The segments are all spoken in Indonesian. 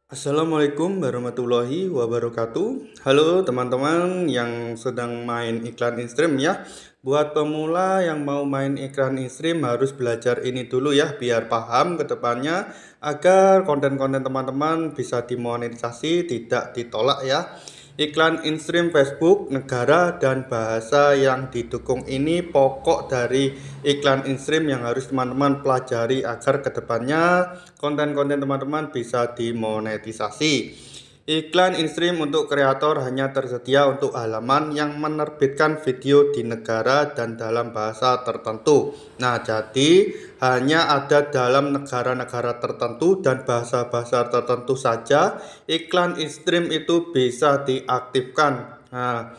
Assalamualaikum warahmatullahi wabarakatuh. Halo teman-teman yang sedang main iklan in-stream ya. Buat pemula yang mau main iklan in-stream harus belajar ini dulu ya biar paham ke depannya agar konten-konten teman-teman bisa dimonetisasi, tidak ditolak ya. Iklan in-stream Facebook, negara, dan bahasa yang didukung ini pokok dari iklan in-stream yang harus teman-teman pelajari agar kedepannya konten-konten teman-teman bisa dimonetisasi. Iklan in-stream untuk kreator hanya tersedia untuk halaman yang menerbitkan video di negara dan dalam bahasa tertentu. Nah, jadi hanya ada dalam negara-negara tertentu dan bahasa-bahasa tertentu saja iklan in-stream itu bisa diaktifkan. Nah,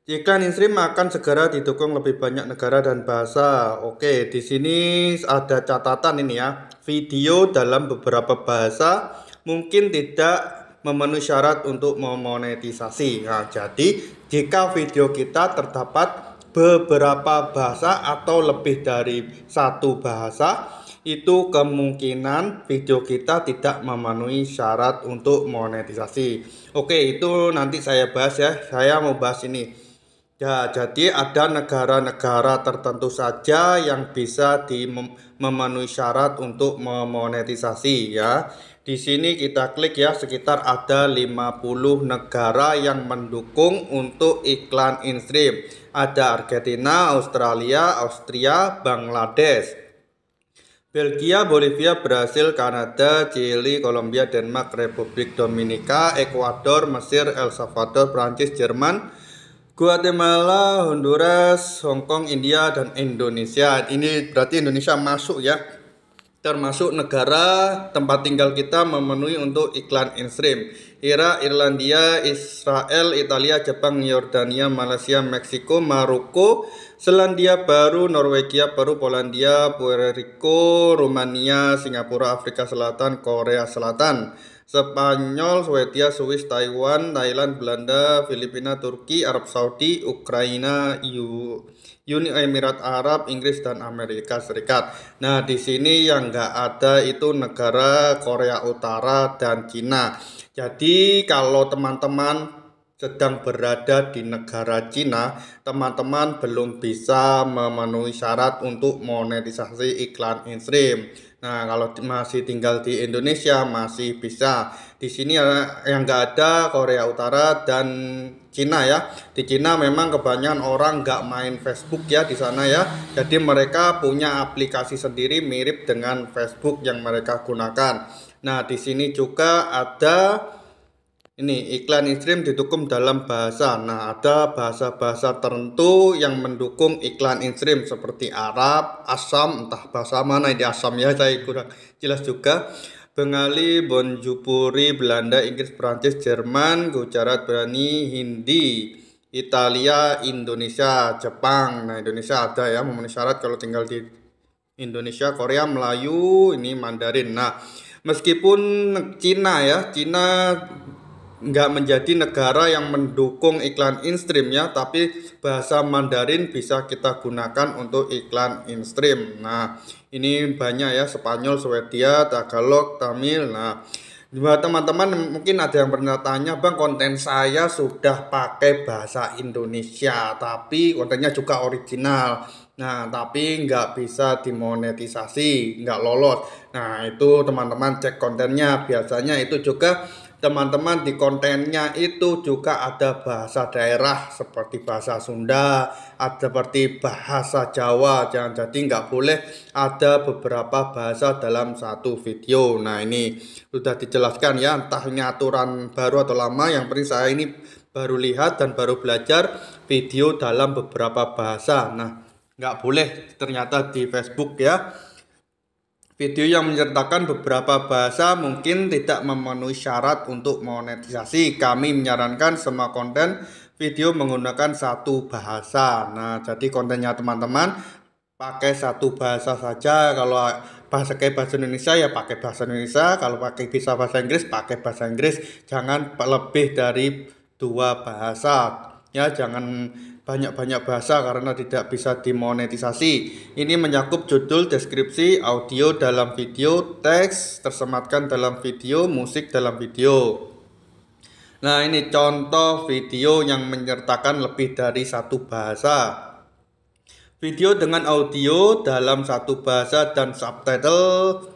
iklan in-stream akan segera didukung lebih banyak negara dan bahasa. Oke, di sini ada catatan ini ya. Video dalam beberapa bahasa mungkin tidak memenuhi syarat untuk memonetisasi. Nah, jadi jika video kita terdapat beberapa bahasa atau lebih dari satu bahasa, itu kemungkinan video kita tidak memenuhi syarat untuk monetisasi. Oke, itu nanti saya bahas ya. Saya mau bahas ini. Ya, jadi ada negara-negara tertentu saja yang bisa memenuhi syarat untuk memonetisasi ya. Di sini kita klik ya, sekitar ada 50 negara yang mendukung untuk iklan in-stream. Ada Argentina, Australia, Austria, Bangladesh, Belgia, Bolivia, Brasil, Kanada, Chili, Kolombia, Denmark, Republik Dominika, Ekuador, Mesir, El Salvador, Prancis, Jerman, Guatemala, Honduras, Hong Kong, India, dan Indonesia. Ini berarti Indonesia masuk ya. Termasuk negara tempat tinggal kita memenuhi untuk iklan in-stream. Irak, Irlandia, Israel, Italia, Jepang, Yordania, Malaysia, Meksiko, Maroko, Selandia Baru, Norwegia, Peru, Polandia, Puerto Rico, Rumania, Singapura, Afrika Selatan, Korea Selatan, Spanyol, Swedia, Swiss, Taiwan, Thailand, Belanda, Filipina, Turki, Arab Saudi, Ukraina, Uni Emirat Arab, Inggris, dan Amerika Serikat. Nah, di sini yang nggak ada itu negara Korea Utara dan Cina. Jadi kalau teman-teman sedang berada di negara Cina, teman-teman belum bisa memenuhi syarat untuk monetisasi iklan in-stream. Nah, kalau masih tinggal di Indonesia masih bisa. Di sini yang nggak ada Korea Utara dan Cina ya. Di Cina memang kebanyakan orang nggak main Facebook ya di sana ya. Jadi mereka punya aplikasi sendiri mirip dengan Facebook yang mereka gunakan. Nah, di sini juga ada ini iklan in-stream didukung dalam bahasa. Nah, ada bahasa-bahasa tertentu yang mendukung iklan in-stream seperti Arab, Assam, entah bahasa mana di Assam ya, saya kurang jelas juga. Bengali, Bonjupuri, Belanda, Inggris, Prancis, Jerman, Gujarat, Brani, Hindi, Italia, Indonesia, Jepang. Nah, Indonesia ada ya memenuhi syarat kalau tinggal di Indonesia, Korea, Melayu, ini Mandarin. Nah, meskipun Cina ya, Cina nggak menjadi negara yang mendukung iklan in-stream ya, tapi bahasa Mandarin bisa kita gunakan untuk iklan in-stream. Nah, ini banyak ya, Spanyol, Swedia, Tagalog, Tamil. Nah, buat teman-teman mungkin ada yang bertanya, Bang, konten saya sudah pakai bahasa Indonesia, tapi kontennya juga original. Nah, tapi nggak bisa dimonetisasi, nggak lolos. Nah, itu teman-teman cek kontennya. Biasanya itu juga teman-teman di kontennya itu juga ada bahasa daerah seperti bahasa Sunda, ada seperti bahasa Jawa. Jadi nggak boleh ada beberapa bahasa dalam satu video. Nah, ini sudah dijelaskan ya, entah ini aturan baru atau lama. Yang penting saya ini baru lihat dan baru belajar video dalam beberapa bahasa. Nah, nggak boleh ternyata di Facebook ya. Video yang menyertakan beberapa bahasa mungkin tidak memenuhi syarat untuk monetisasi. Kami menyarankan semua konten video menggunakan satu bahasa. Nah, jadi kontennya teman-teman pakai satu bahasa saja. Kalau pakai bahasa Indonesia ya pakai bahasa Indonesia. Kalau pakai bisa bahasa Inggris pakai bahasa Inggris. Jangan lebih dari dua bahasa. Ya, jangan banyak-banyak bahasa karena tidak bisa dimonetisasi. Ini mencakup judul, deskripsi, audio dalam video, teks tersematkan dalam video, musik dalam video. Nah, ini contoh video yang menyertakan lebih dari satu bahasa. Video dengan audio dalam satu bahasa dan subtitle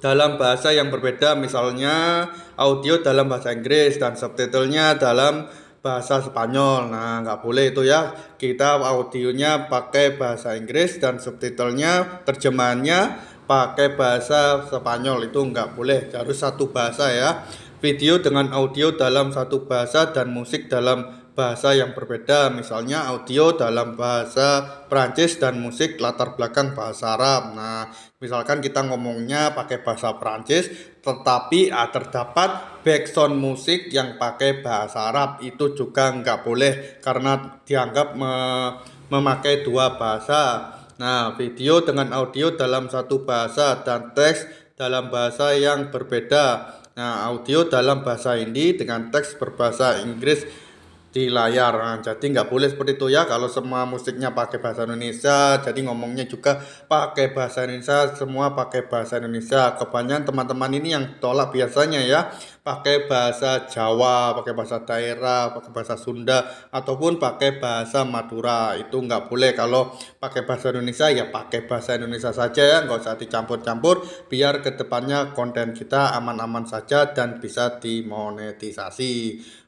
dalam bahasa yang berbeda, misalnya audio dalam bahasa Inggris dan subtitlenya dalam bahasa Spanyol. Nah, nggak boleh itu ya. Kita audionya pakai bahasa Inggris dan subtitlenya, terjemahannya pakai bahasa Spanyol. Itu nggak boleh, harus satu bahasa ya. Video dengan audio dalam satu bahasa dan musik dalam bahasa yang berbeda, misalnya audio dalam bahasa Prancis dan musik latar belakang bahasa Arab. Nah, misalkan kita ngomongnya pakai bahasa Prancis, tetapi terdapat background musik yang pakai bahasa Arab, itu juga nggak boleh karena dianggap memakai dua bahasa. Nah, video dengan audio dalam satu bahasa dan teks dalam bahasa yang berbeda. Nah, audio dalam bahasa Hindi dengan teks berbahasa Inggris di layar. Nah, jadi nggak boleh seperti itu ya. Kalau semua musiknya pakai bahasa Indonesia, jadi ngomongnya juga pakai bahasa Indonesia, semua pakai bahasa Indonesia. Kebanyakan teman-teman ini yang tolak biasanya ya, pakai bahasa Jawa, pakai bahasa daerah, pakai bahasa Sunda, ataupun pakai bahasa Madura. Itu nggak boleh. Kalau pakai bahasa Indonesia ya pakai bahasa Indonesia saja ya, nggak usah dicampur-campur, biar kedepannya konten kita aman-aman saja dan bisa dimonetisasi.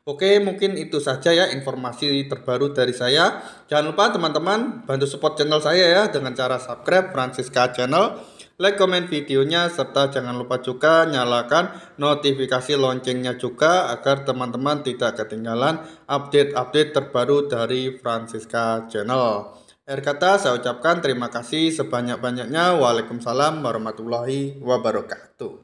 Oke, mungkin itu saja ya informasi terbaru dari saya. Jangan lupa teman-teman bantu support channel saya ya dengan cara subscribe Francisca Channel, like, komen videonya, serta jangan lupa juga nyalakan notifikasi loncengnya juga agar teman-teman tidak ketinggalan update-update terbaru dari Francisca Channel. Akhir kata saya ucapkan terima kasih sebanyak-banyaknya. Waalaikumsalam warahmatullahi wabarakatuh.